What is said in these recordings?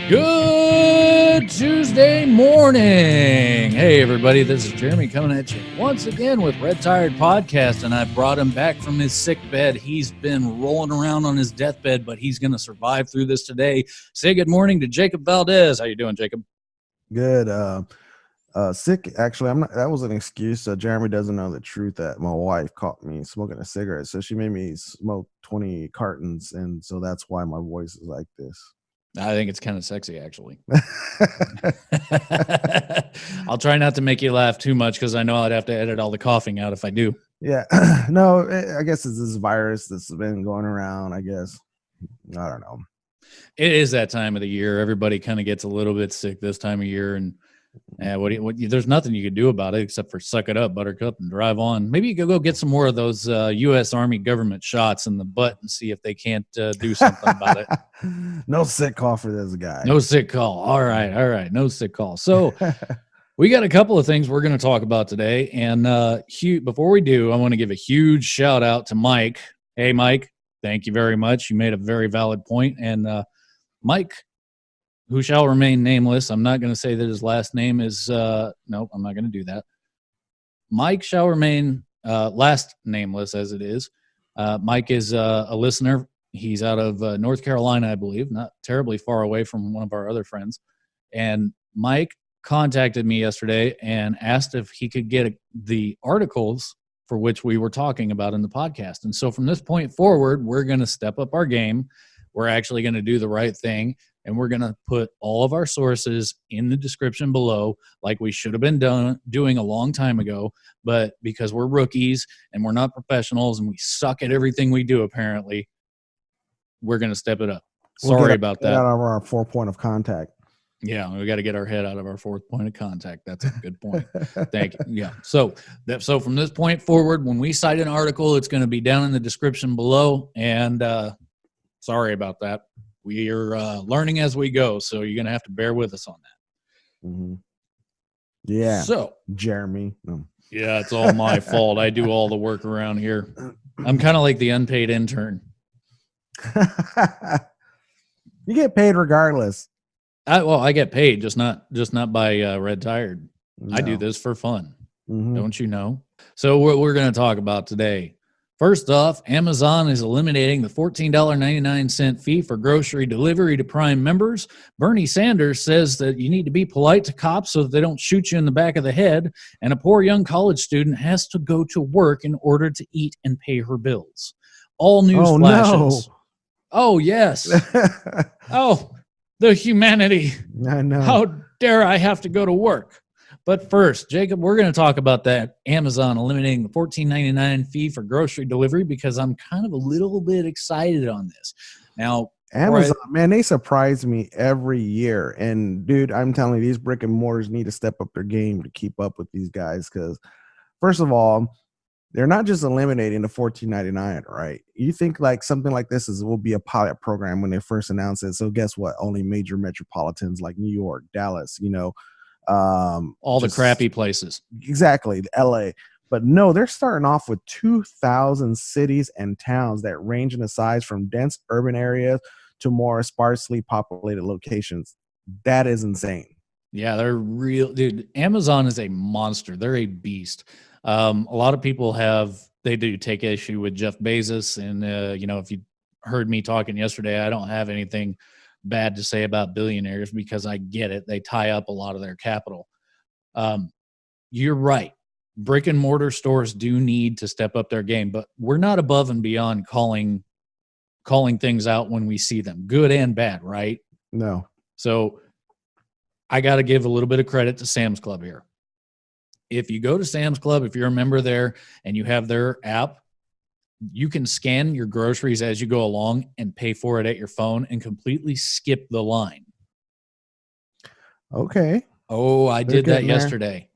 Good Tuesday morning. Hey, everybody, this is Jeremy coming at you once again with Redtired Podcast, and I brought him back from his sick bed. He's been rolling around on his deathbed, but he's going to survive through this today. Say good morning to Jacob Valdez. How you doing, Jacob? Good. Sick. Actually, I'm not. That was an excuse. Jeremy doesn't know the truth that my wife caught me smoking a cigarette, so she made me smoke 20 cartons, and so that's why my voice is like this. I think it's kind of sexy, actually. I'll try not to make you laugh too much because I know I'd have to edit all the coughing out if I do. Yeah. No, I guess it's this virus that's been going around. I guess. I don't know. It is that time of the year. Everybody kind of gets a little bit sick this time of year, and there's nothing you can do about it except for suck it up, Buttercup, and drive on. Maybe you could go get some more of those U.S. Army government shots in the butt and see if they can't do something about it. No sick call for this guy. No sick call. All right. No sick call. So we got a couple of things we're going to talk about today. And before we do, I want to give a huge shout out to Mike. Hey, Mike, thank you very much. You made a very valid point. And Mike, who shall remain nameless. I'm not going to say that his last name is, no, I'm not going to do that. Mike shall remain last nameless as it is. Mike is a listener. He's out of North Carolina, I believe, not terribly far away from one of our other friends. And Mike contacted me yesterday and asked if he could get the articles for which we were talking about in the podcast. And so from this point forward, we're going to step up our game. We're actually going to do the right thing. And we're going to put all of our sources in the description below like we should have been doing a long time ago. But because we're rookies and we're not professionals and we suck at everything we do, apparently, we're going to step it up. Sorry about that. Out of our 4 point of contact. Yeah, we got to get our head out of our 4th point of contact. That's a good point. Thank you. Yeah. So from this point forward, when we cite an article, it's going to be down in the description below. And sorry about that. We are learning as we go, so you're going to have to bear with us on that. Mm-hmm. Yeah. So, Jeremy. No. Yeah, it's all my fault. I do all the work around here. I'm kind of like the unpaid intern. You get paid regardless. I get paid, just not by Redtired. No. I do this for fun. Mm-hmm. Don't you know? So what we're going to talk about today. First off, Amazon is eliminating the $14.99 fee for grocery delivery to Prime members. Bernie Sanders says that you need to be polite to cops so that they don't shoot you in the back of the head. And a poor young college student has to go to work in order to eat and pay her bills. All news flashes. No. Oh, yes. Oh, the humanity. I know. How dare I have to go to work? But first, Jacob, we're going to talk about that Amazon eliminating the $14.99 fee for grocery delivery because I'm kind of a little bit excited on this. Now, Amazon, man, they surprise me every year. And, dude, I'm telling you, these brick and mortars need to step up their game to keep up with these guys because, first of all, they're not just eliminating the $14.99, right? You think like something like this will be a pilot program when they first announce it. So guess what? Only major metropolitans like New York, Dallas, all the crappy places. Exactly, LA. But no, they're starting off with 2,000 cities and towns that range in the size from dense urban areas to more sparsely populated locations. That is insane. Yeah, they're real, dude. Amazon is a monster. They're a beast. A lot of people they do take issue with Jeff Bezos. And, if you heard me talking yesterday, I don't have anything bad to say about billionaires because I get it. They tie up a lot of their capital. You're right. Brick and mortar stores do need to step up their game, but we're not above and beyond calling things out when we see them, good and bad, right? No. So I got to give a little bit of credit to Sam's Club here. If you go to Sam's Club, if you're a member there and you have their app, you can scan your groceries as you go along and pay for it at your phone and completely skip the line. Okay. Oh, I did that yesterday.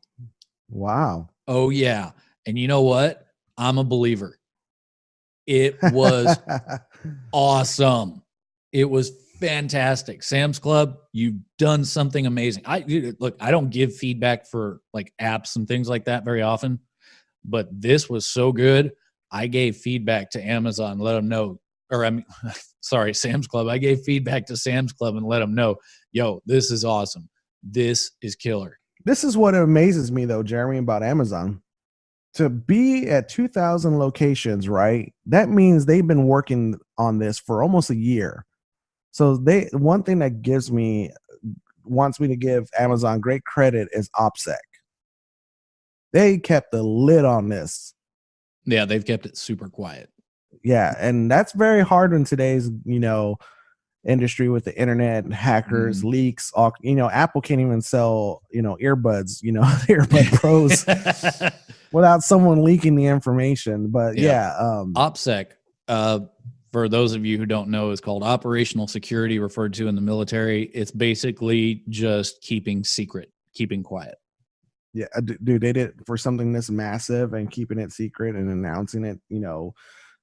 Wow. Oh, yeah. And you know what? I'm a believer. It was awesome. It was fantastic. Sam's Club, you've done something amazing. I don't give feedback for like apps and things like that very often, but this was so good. I gave feedback to Amazon, let them know or I mean, sorry, Sam's Club. I gave feedback to Sam's Club and let them know, yo, this is awesome. This is killer. This is what amazes me, though, Jeremy, about Amazon. To be at 2,000 locations, right? That means they've been working on this for almost a year. So one thing that wants me to give Amazon great credit is OPSEC. They kept the lid on this. Yeah, they've kept it super quiet. Yeah, and that's very hard in today's, industry with the internet and hackers, leaks. All, Apple can't even sell, earbuds, the earbud pros without someone leaking the information. But OPSEC, for those of you who don't know, is called operational security, referred to in the military. It's basically just keeping secret, keeping quiet. Yeah, dude, they did for something this massive and keeping it secret and announcing it,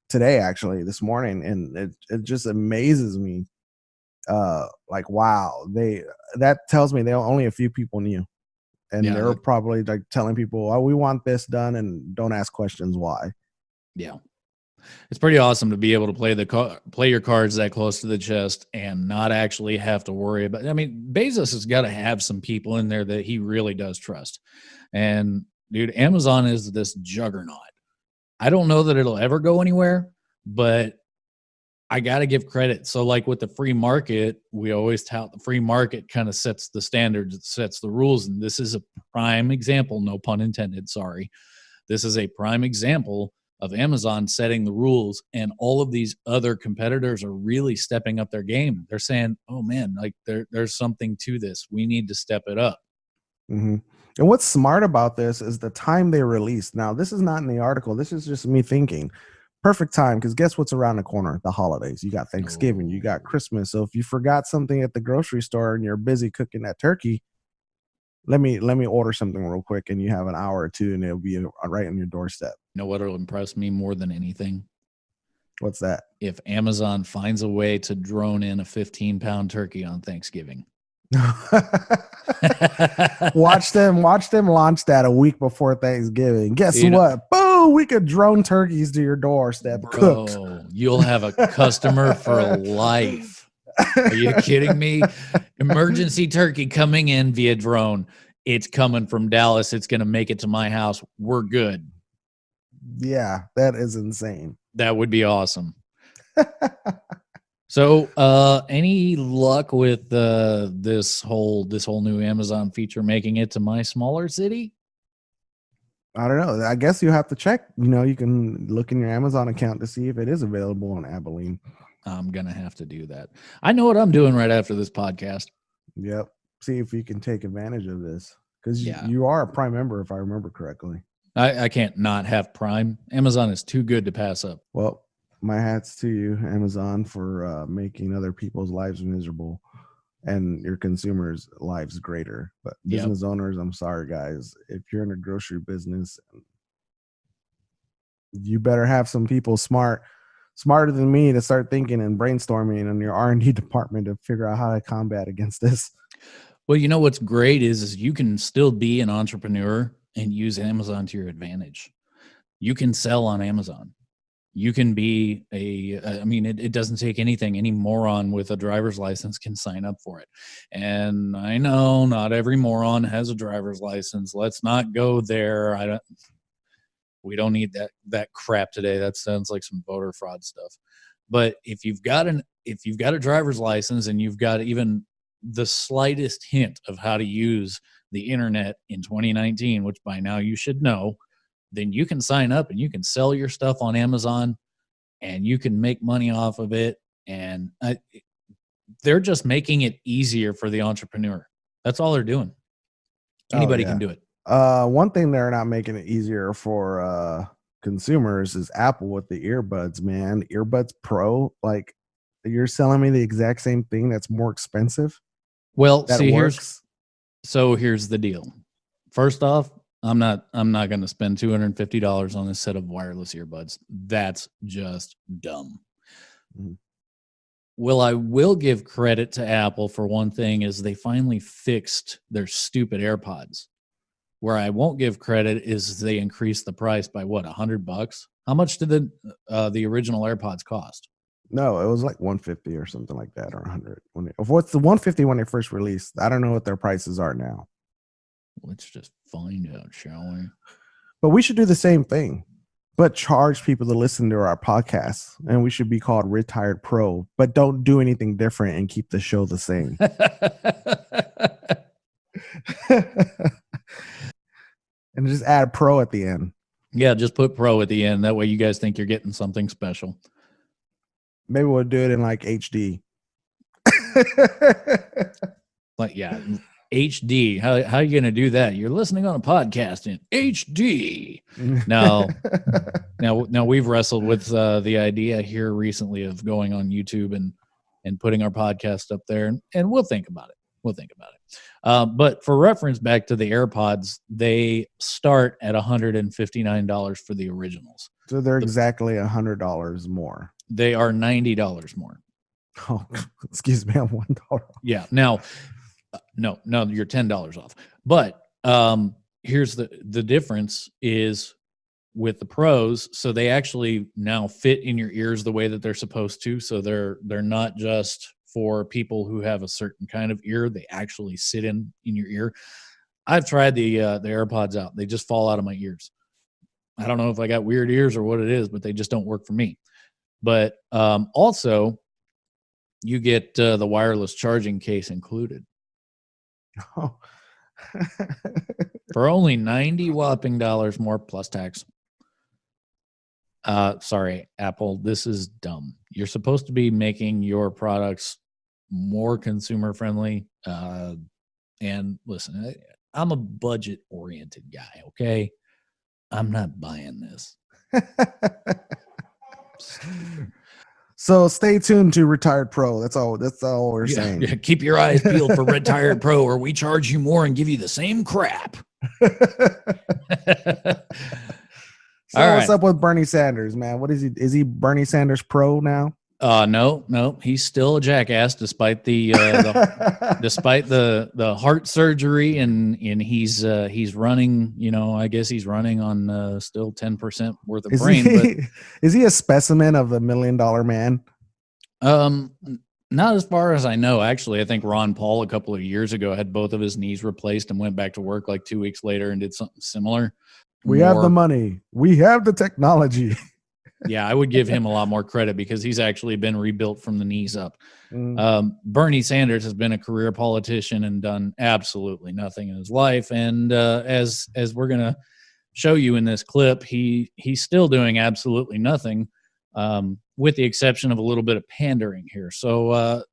today, actually, this morning. And it just amazes me. Like, wow, that tells me only a few people knew. And they were probably like telling people, oh, we want this done and don't ask questions why. Yeah. It's pretty awesome to be able to play your cards that close to the chest and not actually have to worry about. I mean, Bezos has got to have some people in there that he really does trust. And dude, Amazon is this juggernaut. I don't know that it'll ever go anywhere, but I got to give credit. So like with the free market, we always tout the free market kind of sets the standards, it sets the rules. And this is a prime example, no pun intended, sorry. This is a prime example of Amazon setting the rules, and all of these other competitors are really stepping up their game. They're saying, oh man, like there's something to this. We need to step it up. Mm-hmm. And what's smart about this is the time they released. Now, this is not in the article. This is just me thinking. Perfect time, because guess what's around the corner? The holidays. You got Thanksgiving, you got Christmas. So if you forgot something at the grocery store and you're busy cooking that turkey, let me order something real quick, and you have an hour or two, and it'll be right on your doorstep. You know what'll impress me more than anything? What's that? If Amazon finds a way to drone in a 15-pound turkey on Thanksgiving. watch them launch that a week before Thanksgiving. Guess what? Boom, we could drone turkeys to your doorstep. Bro, cooked. You'll have a customer for life. Are you kidding me? Emergency turkey coming in via drone. It's coming from Dallas. It's going to make it to my house. We're good. Yeah, that is insane. That would be awesome. So, any luck with this whole new Amazon feature making it to my smaller city? I don't know. I guess you have to check. You can look in your Amazon account to see if it is available in Abilene. I'm gonna have to do that. I know what I'm doing right after this podcast. Yep. See if you can take advantage of this, because you are a Prime member, if I remember correctly. I can't not have Prime. Amazon is too good to pass up. Well, my hat's to you, Amazon, for making other people's lives miserable and your consumers' lives greater. But business owners, I'm sorry, guys. If you're in a grocery business, you better have some people smarter than me to start thinking and brainstorming in your R&D department to figure out how to combat against this. Well, you know what's great is you can still be an entrepreneur and use Amazon to your advantage. You can sell on Amazon. You can be it doesn't take anything. Any moron with a driver's license can sign up for it. And I know not every moron has a driver's license. Let's not go there. We don't need that crap today. That sounds like some voter fraud stuff. But if you've got a driver's license and you've got even the slightest hint of how to use the internet in 2019, which by now you should know, then you can sign up and you can sell your stuff on Amazon and you can make money off of it. And they're just making it easier for the entrepreneur. That's all they're doing. Anybody can do it. One thing they're not making it easier for consumers is Apple with the earbuds, man. Earbuds Pro, like, you're selling me the exact same thing that's more expensive. Well, see, here's the deal. First off, I'm not going to spend $250 on a set of wireless earbuds. That's just dumb. Mm-hmm. Well, I will give credit to Apple for one thing, is they finally fixed their stupid AirPods. Where I won't give credit is they increased the price by what, $100? How much did the original AirPods cost? No, it was like 150 or something like that, or 100. What's the 150 when they first released? I don't know what their prices are now. Let's just find out, shall we? But we should do the same thing, but charge people to listen to our podcast, and we should be called Retired Pro. But don't do anything different and keep the show the same. And just add pro at the end. Yeah, just put pro at the end. That way you guys think you're getting something special. Maybe we'll do it in like HD. Like, yeah, HD. How are you going to do that? You're listening on a podcast in HD. Now we've wrestled with the idea here recently of going on YouTube and putting our podcast up there, and we'll think about it. But for reference, back to the AirPods, they start at $159 for the originals. So they're exactly $100 more. They are $90 more. Oh, excuse me, I'm $1. Yeah. Now, no, you're $10 off. But here's the difference is with the pros. So they actually now fit in your ears the way that they're supposed to. So they're not just for people who have a certain kind of ear. They actually sit in your ear. I've tried the AirPods out. They just fall out of my ears. I don't know if I got weird ears or what it is, but they just don't work for me. But also, you get the wireless charging case included. Oh. For only $90 whopping more plus tax. Sorry, Apple, this is dumb. You're supposed to be making your products more consumer friendly. And listen, I'm a budget oriented guy. Okay. I'm not buying this. So stay tuned to Retired Pro. That's all we're saying. Yeah, keep your eyes peeled for Retired Pro, or we charge you more and give you the same crap. So what's up with Bernie Sanders, man? What is he? Is he Bernie Sanders Pro now? No, he's still a jackass despite the despite the heart surgery, and he's running. I guess he's running on still 10% worth of brain. Is he a specimen of the $1 million man? Not as far as I know. Actually, I think Ron Paul a couple of years ago had both of his knees replaced and went back to work like 2 weeks later and did something similar. We have the money. We have the technology. Yeah, I would give him a lot more credit because he's actually been rebuilt from the knees up. Bernie Sanders has been a career politician and done absolutely nothing in his life. And as we're going to show you in this clip, he's still doing absolutely nothing, with the exception of a little bit of pandering here. So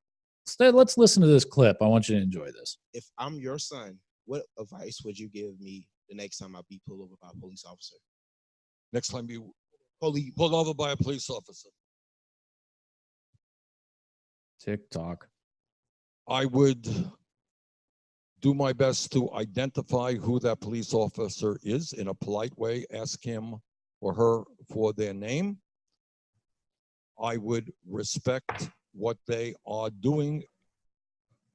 instead, let's listen to this clip. I want you to enjoy this. If I'm your son, what advice would you give me the next time I be pulled over by a police officer? Next time you pulled over by a police officer, TikTok. I would do my best to identify who that police officer is in a polite way, ask him or her for their name. I would respect what they are doing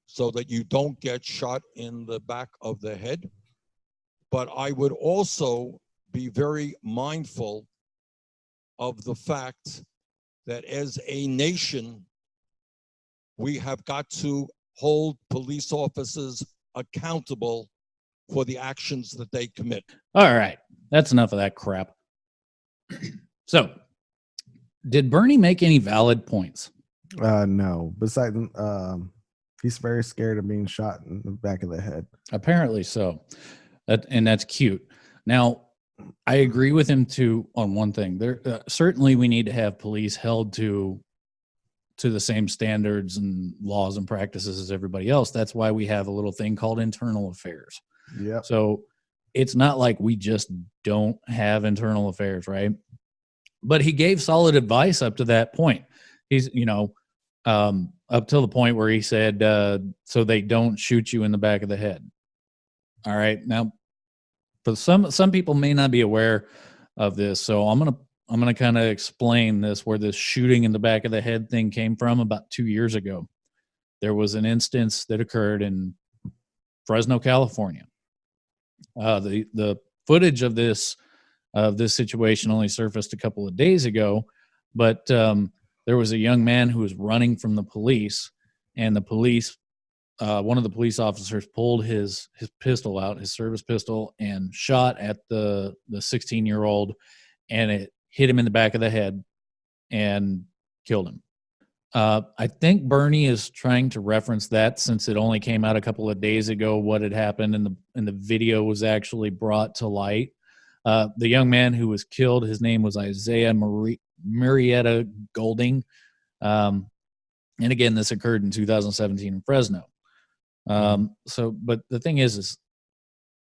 so that you don't get shot in the back of the head. But I would also be very mindful of the fact that as a nation, we have got to hold police officers accountable for the actions that they commit. All right. That's enough of that crap. So, did Bernie make any valid points? No. Besides, he's very scared of being shot in the back of the head. Apparently so. And that's cute. Now, I agree with him on one thing. There certainly we need to have police held to the same standards and laws and practices as everybody else. That's why we have a little thing called internal affairs. Yeah. So it's not like we just don't have internal affairs, right? But he gave solid advice up to that point. He's, up till the point where he said, so they don't shoot you in the back of the head. All right. Now, for some people may not be aware of this, so I'm gonna kind of explain this, where this shooting in the back of the head thing came from. About 2 years ago, there was an instance that occurred in Fresno, California. The footage of this situation only surfaced a couple of days ago, but there there was a young man who was running from the police, and the police, one of the police officers pulled his pistol out, his service pistol, and shot at the 16-year-old, and it hit him in the back of the head and killed him. I think Bernie is trying to reference that, since it only came out a couple of days ago what had happened, and the video was actually brought to light. The young man who was killed, his name was Isaiah Marietta Golding. And again, this occurred in 2017 in Fresno. But the thing is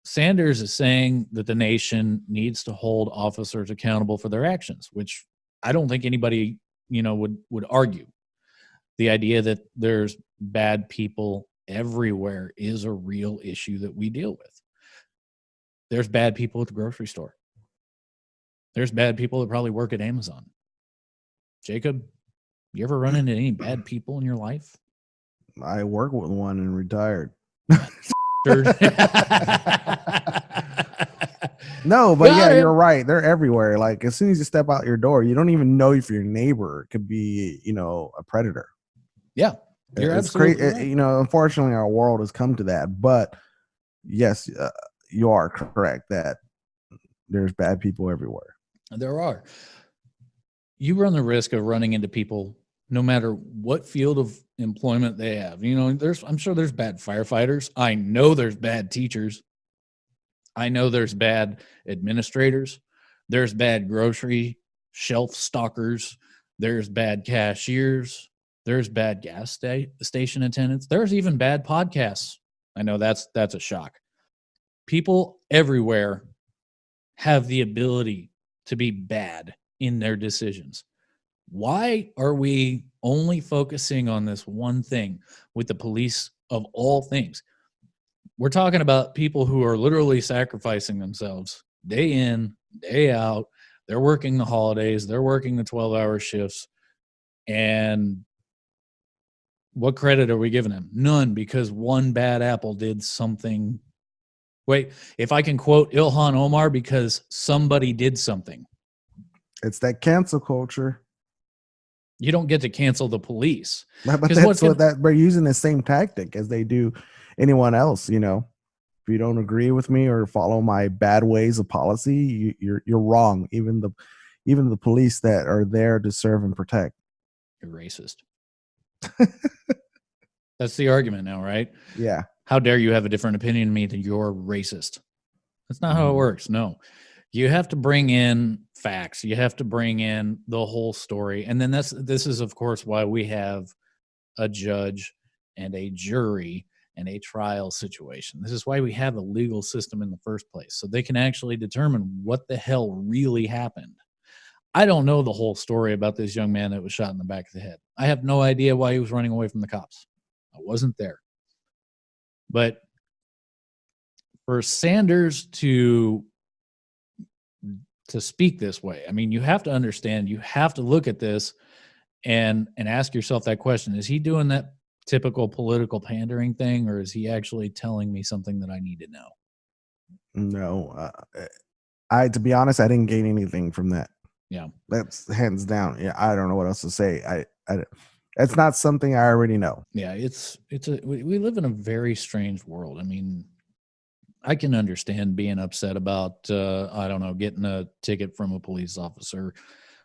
Sanders is saying that the nation needs to hold officers accountable for their actions, which I don't think anybody, would argue. The idea that there's bad people everywhere is a real issue that we deal with. There's bad people at the grocery store. There's bad people that probably work at Amazon. Jacob, you ever run into any bad people in your life? I work with one and retired. No, but yeah, you're right. They're everywhere. Like, as soon as you step out your door, you don't even know if your neighbor could be, a predator. Yeah, it's crazy. Right. Unfortunately, our world has come to that. But yes, you are correct that there's bad people everywhere. There are. You run the risk of running into people no matter what field of employment they have. I'm sure there's bad firefighters. I know there's bad teachers. I know there's bad administrators. There's bad grocery shelf stockers. There's bad cashiers. There's bad gas station attendants. There's even bad podcasts. I know that's a shock. People everywhere have the ability to be bad in their decisions. Why are we only focusing on this one thing with the police of all things? We're talking about people who are literally sacrificing themselves day in, day out. They're working the holidays. They're working the 12-hour shifts. And what credit are we giving them? None, because one bad apple did something. Wait, if I can quote Ilhan Omar, because somebody did something. It's that cancel culture. You don't get to cancel the police. But that's we're using the same tactic as they do anyone else. If you don't agree with me or follow my bad ways of policy, you're wrong. Even the police that are there to serve and protect. You're racist. That's the argument now, right? Yeah. How dare you have a different opinion than me that you're racist? That's not how it works. No. You have to bring in facts. You have to bring in the whole story. And then this is, of course, why we have a judge and a jury and a trial situation. This is why we have a legal system in the first place, so they can actually determine what the hell really happened. I don't know the whole story about this young man that was shot in the back of the head. I have no idea why he was running away from the cops. I wasn't there. But for Sanders to speak this way, I mean, you have to understand, you have to look at this and ask yourself that question. Is he doing that typical political pandering thing, or is he actually telling me something that I need to know? No. To be honest, I didn't gain anything from that. Yeah. That's hands down. Yeah, I don't know what else to say. It's not something I already know. Yeah, we live in a very strange world. I mean, I can understand being upset about, getting a ticket from a police officer,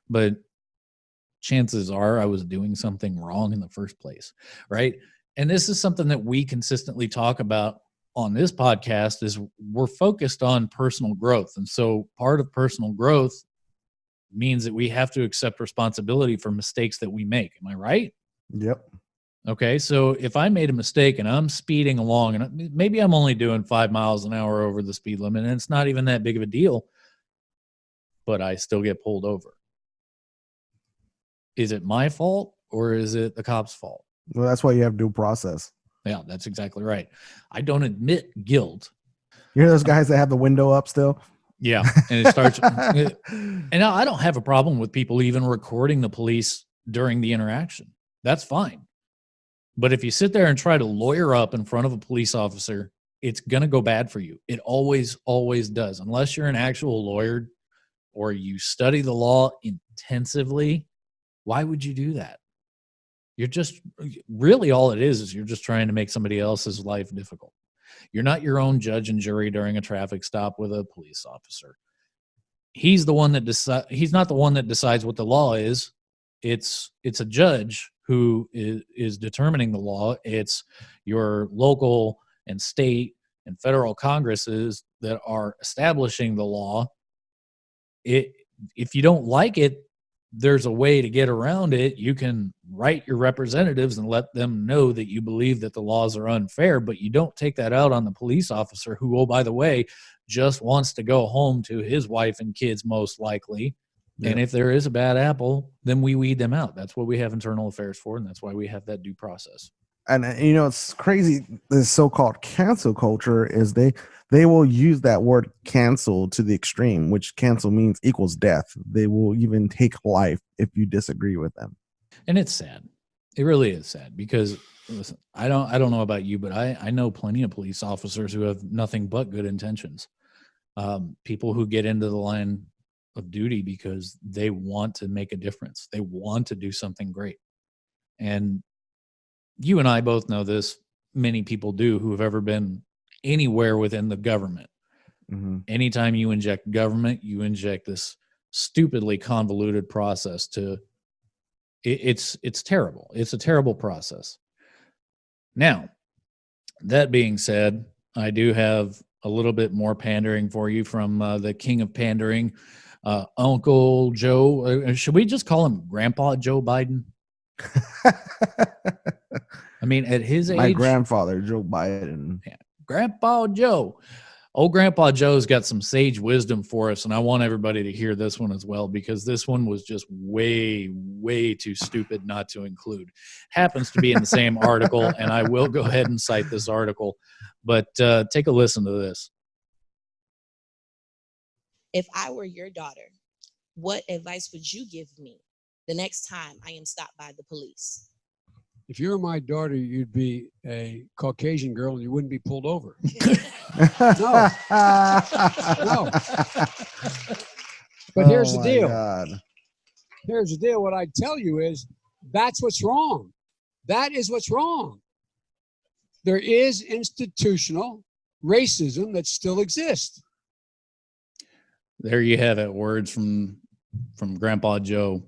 but chances are I was doing something wrong in the first place, right? And this is something that we consistently talk about on this podcast, is we're focused on personal growth. And so part of personal growth means that we have to accept responsibility for mistakes that we make. Am I right? Yep. Okay, so if I made a mistake and I'm speeding along, and maybe I'm only doing 5 miles an hour over the speed limit, and it's not even that big of a deal, but I still get pulled over. Is it my fault, or is it the cop's fault? Well, that's why you have due process. Yeah, that's exactly right. I don't admit guilt. You're those guys that have the window up still? Yeah, and it starts. And now I don't have a problem with people even recording the police during the interaction. That's fine. But if you sit there and try to lawyer up in front of a police officer, it's going to go bad for you. It always, always does. Unless you're an actual lawyer or you study the law intensively, Why would you do that? You're just really all it is you're just trying to make somebody else's life difficult. You're not your own judge and jury during a traffic stop with a police officer. He's the one that he's not the one that decides what the law is. It's a judge who is determining the law. It's your local and state and federal Congresses that are establishing the law. If you don't like it, there's a way to get around it. You can write your representatives and let them know that you believe that the laws are unfair, but you don't take that out on the police officer who, oh, by the way, just wants to go home to his wife and kids most likely. Yep. And if there is a bad apple, then we weed them out. That's what we have internal affairs for, and that's why we have that due process. And it's crazy. This so-called cancel culture is they will use that word cancel to the extreme, which cancel means equals death. They will even take life if you disagree with them. And it's sad. It really is sad because listen, I don't know about you, but I know plenty of police officers who have nothing but good intentions. People who get into the line of duty because they want to make a difference. They want to do something great. And you and I both know this. Many people do who have ever been anywhere within the government. Mm-hmm. Anytime you inject government, you inject this stupidly convoluted process to it's terrible. It's a terrible process. Now, that being said, I do have a little bit more pandering for you from the king of pandering, Uncle Joe. Should we just call him Grandpa Joe Biden? I mean, at his age, my grandfather, Joe Biden. Yeah, Grandpa Joe. Old Grandpa Joe's got some sage wisdom for us, and I want everybody to hear this one as well because this one was just way, way too stupid not to include. Happens to be in the same article, and I will go ahead and cite this article, but take a listen to this. If I were your daughter, what advice would you give me the next time I am stopped by the police? If you were my daughter, you'd be a Caucasian girl and you wouldn't be pulled over. No. But here's the deal. God. Here's the deal. What I'd tell you is that's what's wrong. That is what's wrong. There is institutional racism that still exists. There you have it. Words from Grandpa Joe.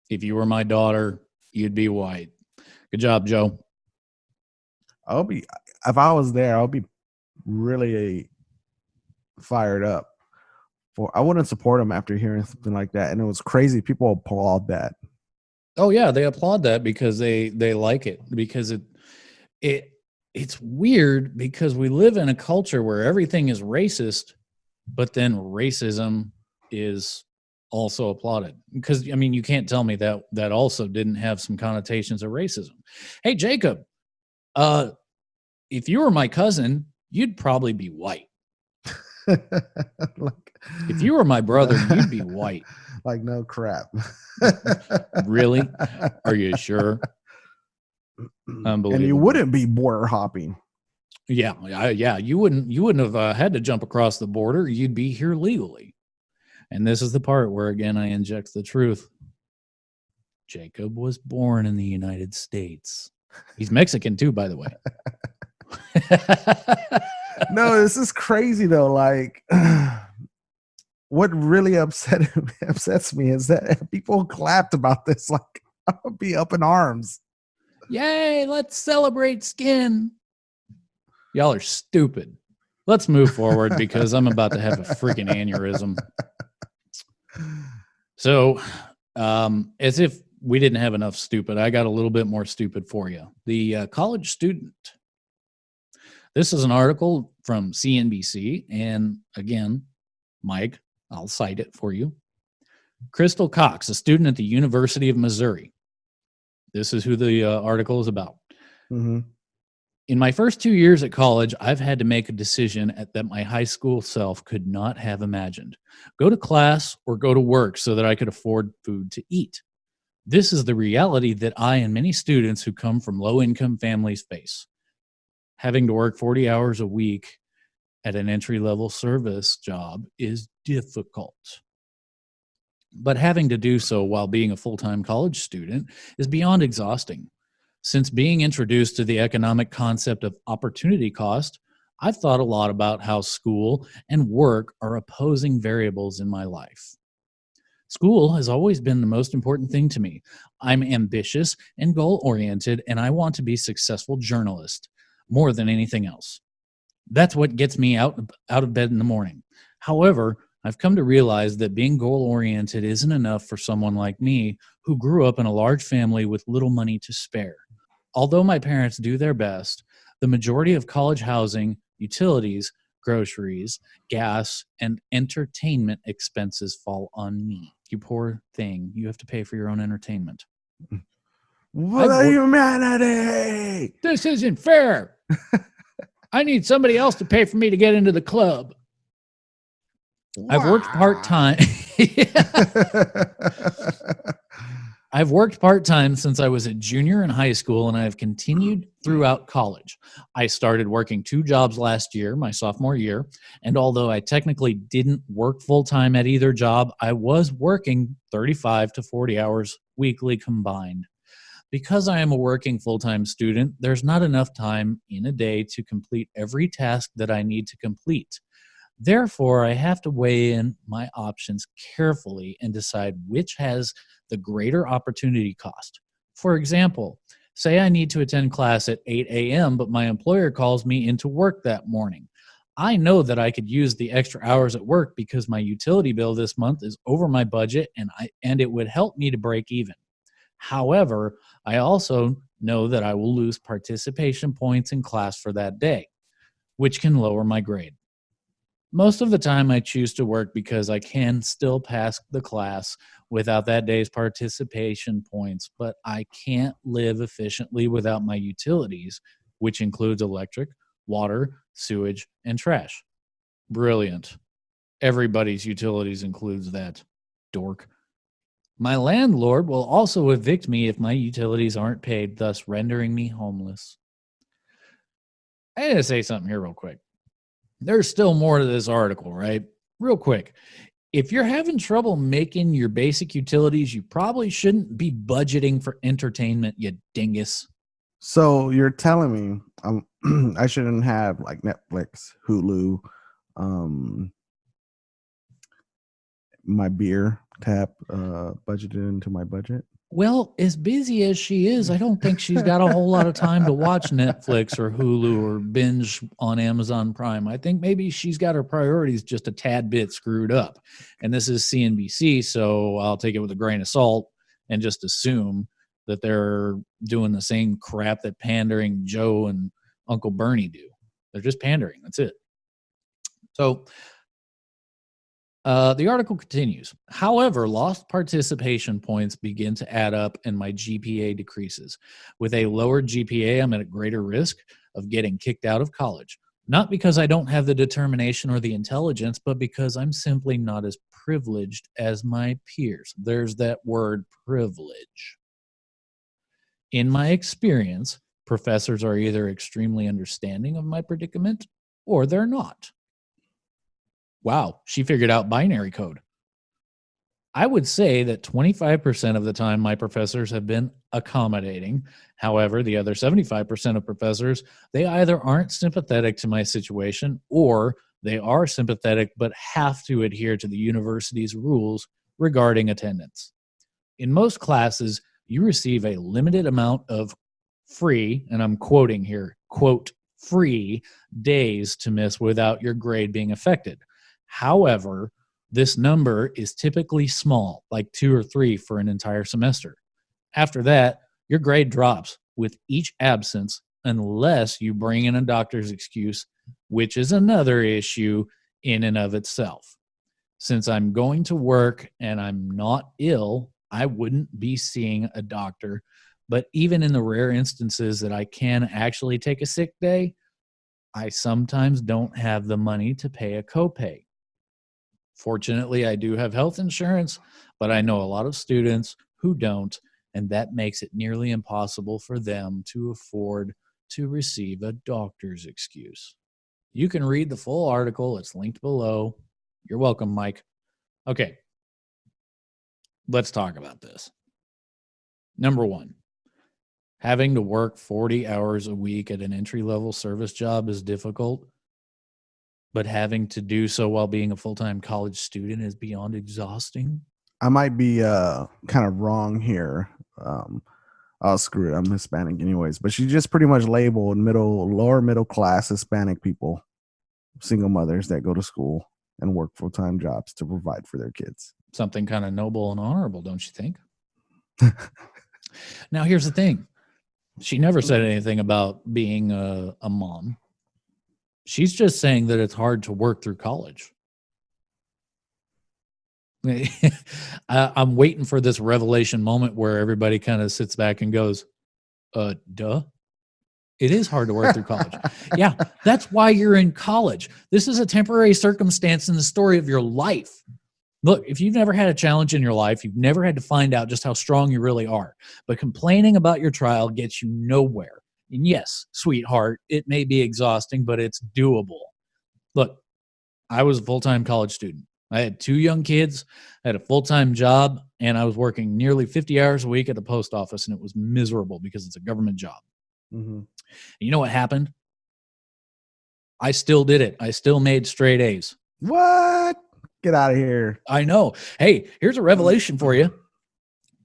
If you were my daughter, you'd be white. Good job, Joe. If I was there, I'll be really fired up. I wouldn't support him after hearing something like that. And it was crazy. People applaud that. Oh yeah, they applaud that because they like it, because it's weird because we live in a culture where everything is racist, but then racism is also applauded. Because I mean, you can't tell me that also didn't have some connotations of racism. Hey, Jacob, if you were my cousin, you'd probably be white. If you were my brother, you'd be white. Like no crap. Really? Are you sure? Unbelievable. And you wouldn't be border hopping. Yeah. You wouldn't have had to jump across the border. You'd be here legally. And this is the part where, again, I inject the truth. Jacob was born in the United States. He's Mexican too, by the way. No, this is crazy though. Like, what really upsets me is that people clapped about this. Like, I would be up in arms. Yay! Let's celebrate skin. Y'all are stupid. Let's move forward because I'm about to have a freaking aneurysm. So, as if we didn't have enough stupid, I got a little bit more stupid for you. The college student. This is an article from CNBC, and again, Mike, I'll cite it for you. Crystal Cox, a student at the University of Missouri. This is who the article is about. Mm-hmm. In my first 2 years at college, I've had to make a decision that my high school self could not have imagined. Go to class or go to work so that I could afford food to eat. This is the reality that I and many students who come from low-income families face. Having to work 40 hours a week at an entry-level service job is difficult. But having to do so while being a full-time college student is beyond exhausting. Since being introduced to the economic concept of opportunity cost, I've thought a lot about how school and work are opposing variables in my life. School has always been the most important thing to me. I'm ambitious and goal-oriented, and I want to be a successful journalist more than anything else. That's what gets me out of bed in the morning. However, I've come to realize that being goal-oriented isn't enough for someone like me who grew up in a large family with little money to spare. Although my parents do their best, the majority of college housing, utilities, groceries, gas, and entertainment expenses fall on me. You poor thing. You have to pay for your own entertainment. What humanity? This isn't fair. I need somebody else to pay for me to get into the club. I've worked part-time. I've worked part-time since I was a junior in high school, and I have continued throughout college. I started working 2 jobs last year, my sophomore year, and although I technically didn't work full-time at either job, I was working 35 to 40 hours weekly combined. Because I am a working full-time student, there's not enough time in a day to complete every task that I need to complete. Therefore, I have to weigh in my options carefully and decide which has the greater opportunity cost. For example, say I need to attend class at 8 a.m., but my employer calls me into work that morning. I know that I could use the extra hours at work because my utility bill this month is over my budget, and it would help me to break even. However, I also know that I will lose participation points in class for that day, which can lower my grade. Most of the time, I choose to work because I can still pass the class without that day's participation points, but I can't live efficiently without my utilities, which includes electric, water, sewage, and trash. Brilliant. Everybody's utilities includes that. Dork. My landlord will also evict me if my utilities aren't paid, thus rendering me homeless. I gotta say something here real quick. There's still more to this article, right? Real quick. If you're having trouble making your basic utilities, you probably shouldn't be budgeting for entertainment, you dingus. So you're telling me I shouldn't have like Netflix, Hulu, my beer tap budgeted into my budget? Well, as busy as she is, I don't think she's got a whole lot of time to watch Netflix or Hulu or binge on Amazon Prime. I think maybe she's got her priorities just a tad bit screwed up. And this is CNBC, so I'll take it with a grain of salt and just assume that they're doing the same crap that pandering Joe and Uncle Bernie do. They're just pandering. That's it. So the article continues. However, lost participation points begin to add up and my GPA decreases. With a lower GPA, I'm at a greater risk of getting kicked out of college. Not because I don't have the determination or the intelligence, but because I'm simply not as privileged as my peers. There's that word, privilege. In my experience, professors are either extremely understanding of my predicament or they're not. Wow, she figured out binary code. I would say that 25% of the time my professors have been accommodating. However, the other 75% of professors, they either aren't sympathetic to my situation or they are sympathetic but have to adhere to the university's rules regarding attendance. In most classes, you receive a limited amount of free, and I'm quoting here, quote, free days to miss without your grade being affected. However, this number is typically small, like 2 or 3 for an entire semester. After that, your grade drops with each absence unless you bring in a doctor's excuse, which is another issue in and of itself. Since I'm going to work and I'm not ill, I wouldn't be seeing a doctor. But even in the rare instances that I can actually take a sick day, I sometimes don't have the money to pay a copay. Fortunately, I do have health insurance, but I know a lot of students who don't, and that makes it nearly impossible for them to afford to receive a doctor's excuse. You can read the full article. It's linked below. You're welcome, Mike. Okay. let's talk about this. Number one, having to work 40 hours a week at an entry-level service job is difficult, but having to do so while being a full-time college student is beyond exhausting. I might be kind of wrong here. Oh, screw it. I'm Hispanic anyways. But she just pretty much labeled lower middle class Hispanic people, single mothers that go to school and work full-time jobs to provide for their kids. Something kind of noble and honorable, don't you think? Now, here's the thing. She never said anything about being a mom. She's just saying that it's hard to work through college. I'm waiting for this revelation moment where everybody kind of sits back and goes, duh. It is hard to work through college. Yeah, that's why you're in college. This is a temporary circumstance in the story of your life. Look, if you've never had a challenge in your life, you've never had to find out just how strong you really are. But complaining about your trial gets you nowhere. And yes, sweetheart, it may be exhausting, but it's doable. Look, I was a full-time college student. I had 2 young kids, I had a full-time job, and I was working nearly 50 hours a week at the post office, and it was miserable because it's a government job. Mm-hmm. And you know what happened? I still did it. I still made straight A's. What? Get out of here. I know. Hey, here's a revelation for you.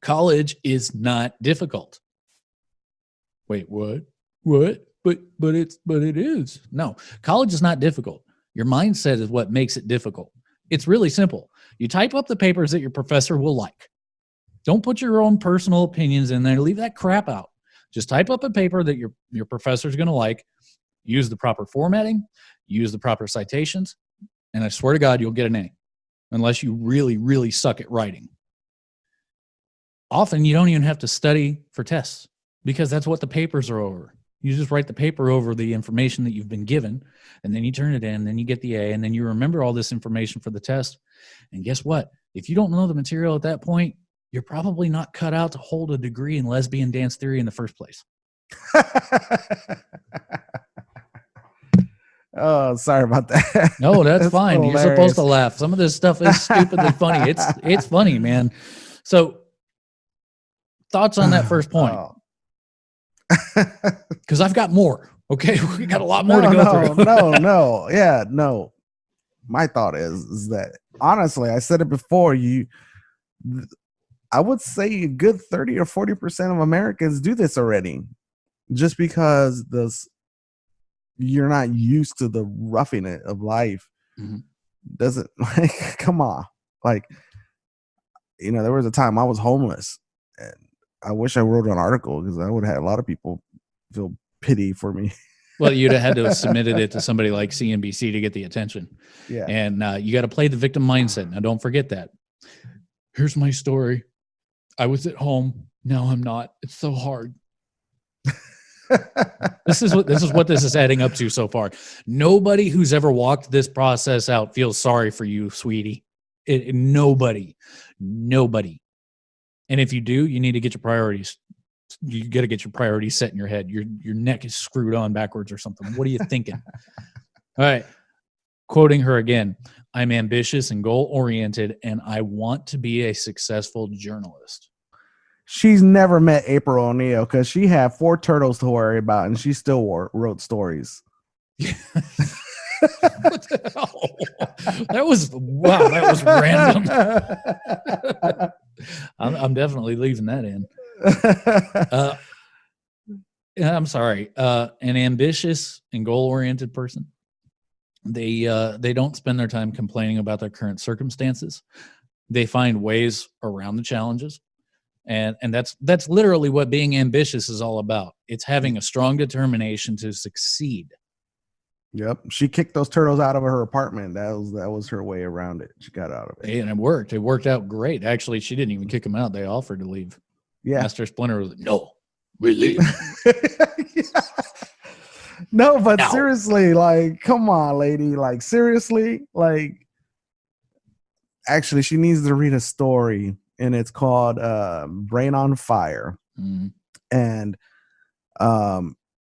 College is not difficult. Wait, what? What? But it is. No, college is not difficult. Your mindset is what makes it difficult. It's really simple. You type up the papers that your professor will like. Don't put your own personal opinions in there. Leave that crap out. Just type up a paper that your professor's going to like. Use the proper formatting. Use the proper citations. And I swear to God, you'll get an A. Unless you really, really suck at writing. Often, you don't even have to study for tests because that's what the papers are over. You just write the paper over the information that you've been given, and then you turn it in, and then you get the A, and then you remember all this information for the test. And guess what? If you don't know the material at that point, you're probably not cut out to hold a degree in lesbian dance theory in the first place. Oh, sorry about that. No, that's fine. Hilarious. You're supposed to laugh. Some of this stuff is stupidly funny. It's funny, man. So, thoughts on that first point? Because I've got more. Okay, we got a lot more to go through. No. My thought is that honestly, I said it before. I would say a good 30 or 40% of Americans do this already, just because you're not used to the roughing it of life. Mm-hmm. Doesn't like come on, like there was a time I was homeless, and I wish I wrote an article because I would have had a lot of people feel pity for me. Well, you'd have had to have submitted it to somebody like CNBC to get the attention. Yeah, and you got to play the victim mindset. Now, don't forget that. Here's my story. I was at home. Now I'm not. It's so hard. This is what this is adding up to so far. Nobody who's ever walked this process out feels sorry for you, sweetie. Nobody. And if you do, you need to get your priorities. You got to get your priorities set in your head. Your neck is screwed on backwards or something. What are you thinking? All right. Quoting her again, I'm ambitious and goal-oriented, and I want to be a successful journalist. She's never met April O'Neil because she had 4 turtles to worry about, and she still wrote stories. What the hell? That was random. I'm definitely leaving that in. I'm sorry. An ambitious and goal-oriented person. They don't spend their time complaining about their current circumstances. They find ways around the challenges. And that's literally what being ambitious is all about. It's having a strong determination to succeed. Yep. She kicked those turtles out of her apartment. That was her way around it. She got out of it. And it worked. It worked out great. Actually, she didn't even kick them out. They offered to leave. Yeah. Master Splinter was like, no, we leave. Yeah. No, but no. Seriously, like, come on, lady. Like, seriously, like, actually, she needs to read a story, and it's called Brain on Fire. Mm. And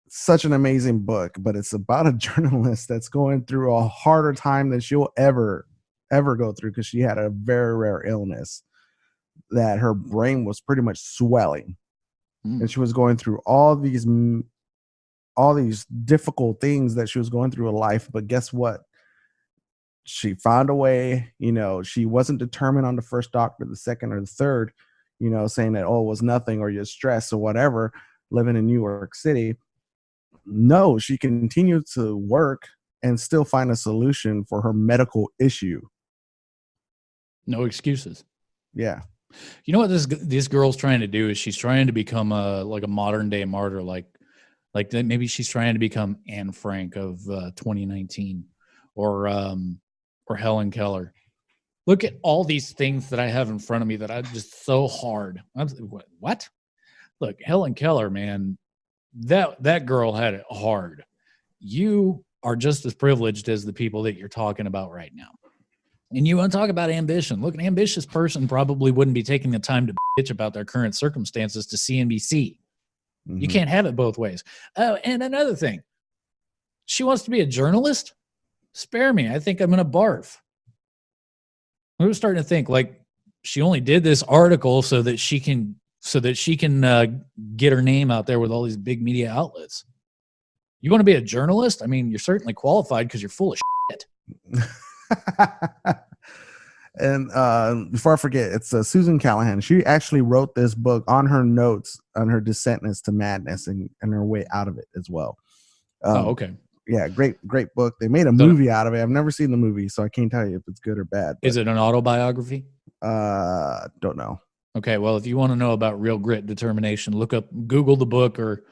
such an amazing book, but it's about a journalist that's going through a harder time than she'll ever go through because she had a very rare illness that her brain was pretty much swelling, Mm. and she was going through all these difficult things that she was going through in life. But guess what? She found a way. She wasn't determined on the first doctor, the second, or the third, saying that, oh, it was nothing, or you're stressed or whatever, living in New York City. No, she continued to work and still find a solution for her medical issue. No excuses. Yeah. You know what this girl's trying to do is she's trying to become a modern day martyr, like maybe she's trying to become Anne Frank of 2019, or Helen Keller. Look at all these things that I have in front of me that I'm just so hard. What? Look, Helen Keller, man, that girl had it hard. You are just as privileged as the people that you're talking about right now. And you want to talk about ambition. Look, an ambitious person probably wouldn't be taking the time to bitch about their current circumstances to CNBC. Mm-hmm. You can't have it both ways. Oh, and another thing, she wants to be a journalist? Spare me. I think I'm going to barf. I was starting to think, like, she only did this article so that she can get her name out there with all these big media outlets. You want to be a journalist? I mean, you're certainly qualified because you're full of shit. And before I forget, it's Susan Callahan. She actually wrote this book on her notes on her descent to madness and her way out of it as well. Okay. Yeah, great book. They made a movie out of it. I've never seen the movie, so I can't tell you if it's good or bad. Is it an autobiography? Don't know. Okay, well, if you want to know about real grit, determination, Google the book, or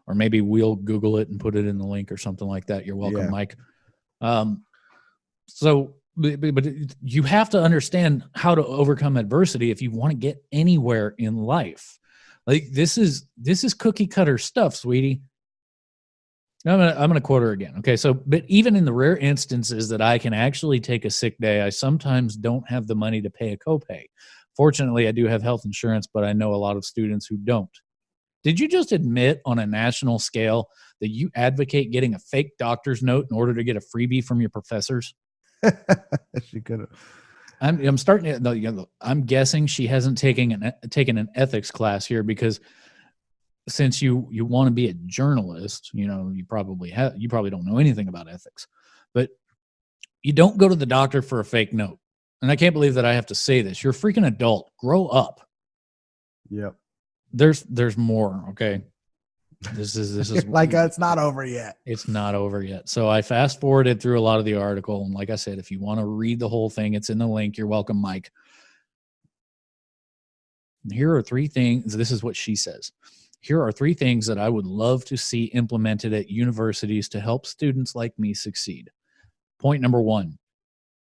maybe we'll Google it and put it in the link or something like that. You're welcome, Mike. So, but you have to understand how to overcome adversity if you want to get anywhere in life. Like, this is cookie cutter stuff, sweetie. I'm gonna quote her again. Okay, so, but even in the rare instances that I can actually take a sick day, I sometimes don't have the money to pay a copay. Fortunately, I do have health insurance, but I know a lot of students who don't. Did you just admit on a national scale that you advocate getting a fake doctor's note in order to get a freebie from your professors? She could have. I'm starting to. I'm guessing she hasn't taken an ethics class here, because since you want to be a journalist, you probably don't know anything about ethics. But you don't go to the doctor for a fake note. And I can't believe that I have to say this. You're a freaking adult. Grow up. Yep. There's more, okay? This is like, it's not over yet. It's not over yet. So I fast forwarded through a lot of the article, and like I said, if you want to read the whole thing, it's in the link. You're welcome, Mike. And here are 3 things. This is what she says. Here are 3 things that I would love to see implemented at universities to help students like me succeed. Point number 1,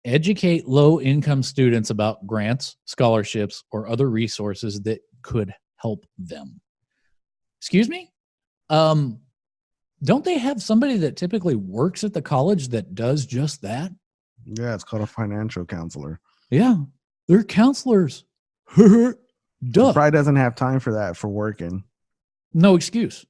educate low-income students about grants, scholarships, or other resources that could help them. Excuse me? Don't they have somebody that typically works at the college that does just that? Yeah, it's called a financial counselor. Yeah, they're counselors. Duh. Probably doesn't have time for that for working. No excuse.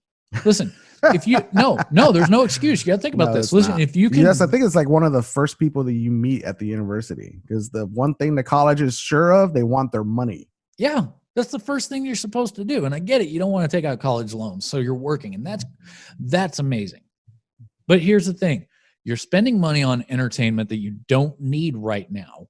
Listen, if you no, there's no excuse. You got to think about this. Listen, if you can, yes, I think it's like one of the first people that you meet at the university, because the one thing the college is sure of, they want their money. Yeah, that's the first thing you're supposed to do. And I get it. You don't want to take out college loans, so you're working, and that's amazing. But here's the thing: you're spending money on entertainment that you don't need right now,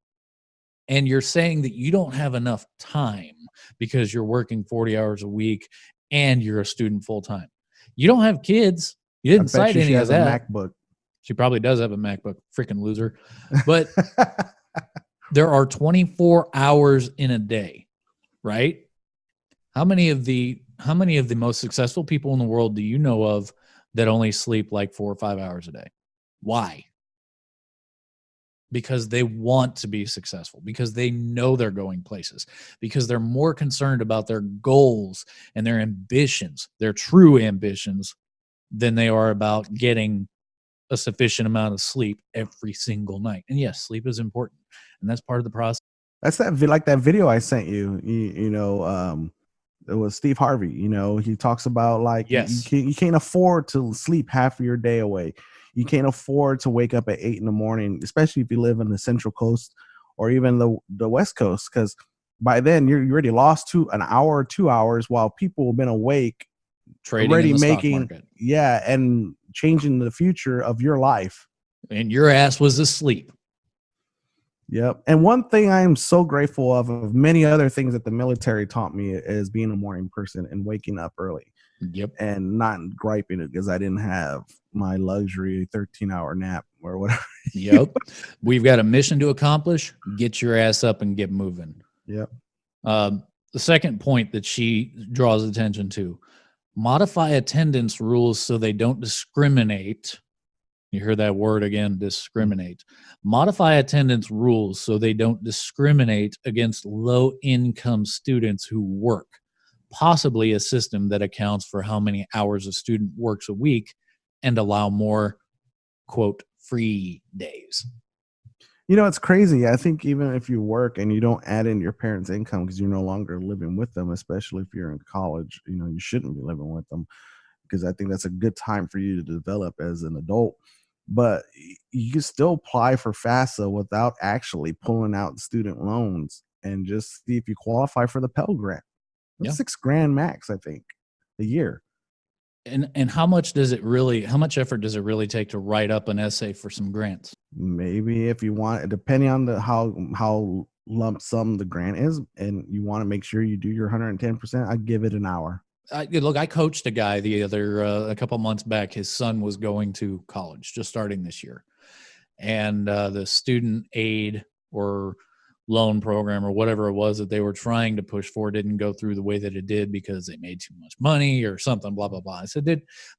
and you're saying that you don't have enough time because you're working 40 hours a week and you're a student full time. You don't have kids. You didn't cite any of that. A MacBook. She probably does have a MacBook. Freaking loser. But there are 24 hours in a day, right? How many of the most successful people in the world do you know of that only sleep like 4 or 5 hours a day? Why? Because they want to be successful, because they know they're going places, because they're more concerned about their goals and their ambitions, their true ambitions, than they are about getting a sufficient amount of sleep every single night. And yes, sleep is important, and that's part of the process. That's that video I sent you. It was Steve Harvey. He talks about, like, yes, you can't afford to sleep half of your day away. You can't afford to wake up at 8 in the morning, especially if you live on the Central Coast or even the West Coast, because by then you already lost an hour or 2 hours while people have been awake, trading already in the making stock market. Yeah, and changing the future of your life. And your ass was asleep. Yep. And one thing I am so grateful of many other things that the military taught me, is being a morning person and waking up early. Yep. And not griping it because I didn't have my luxury 13-hour nap or whatever. Yep. We've got a mission to accomplish. Get your ass up and get moving. Yep. The second point that she draws attention to: modify attendance rules so they don't discriminate. You hear that word again, discriminate. Modify attendance rules so they don't discriminate against low-income students who work. Possibly a system that accounts for how many hours a student works a week and allow more, quote, free days. You know, it's crazy. I think even if you work and you don't add in your parents' income because you're no longer living with them, especially if you're in college, you know, you shouldn't be living with them, because I think that's a good time for you to develop as an adult. But you can still apply for FAFSA without actually pulling out student loans and just see if you qualify for the Pell Grant. That's $6,000 max, I think, a year. And how much effort does it really take to write up an essay for some grants? Maybe if you want, depending on how lump sum the grant is, and you want to make sure you do your 110%, I'd give it an hour. I coached a guy a couple months back. His son was going to college, just starting this year. And the student aid or loan program or whatever it was that they were trying to push for didn't go through the way that it did because they made too much money or something, blah, blah, blah. I said,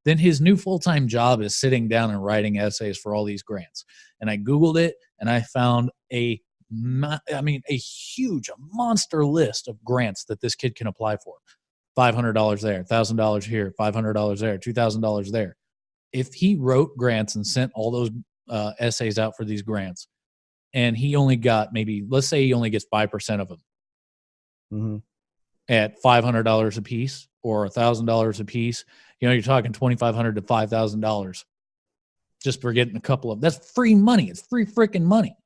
then his new full-time job is sitting down and writing essays for all these grants. And I Googled it and I found a monster list of grants that this kid can apply for. $500 there, $1,000 here, $500 there, $2,000 there. If he wrote grants and sent all those essays out for these grants, and he only got let's say he only gets 5% of them at $500 a piece or $1,000 a piece, you know, you're talking $2,500 to $5,000 just for getting a couple of. That's free money. It's free freaking money.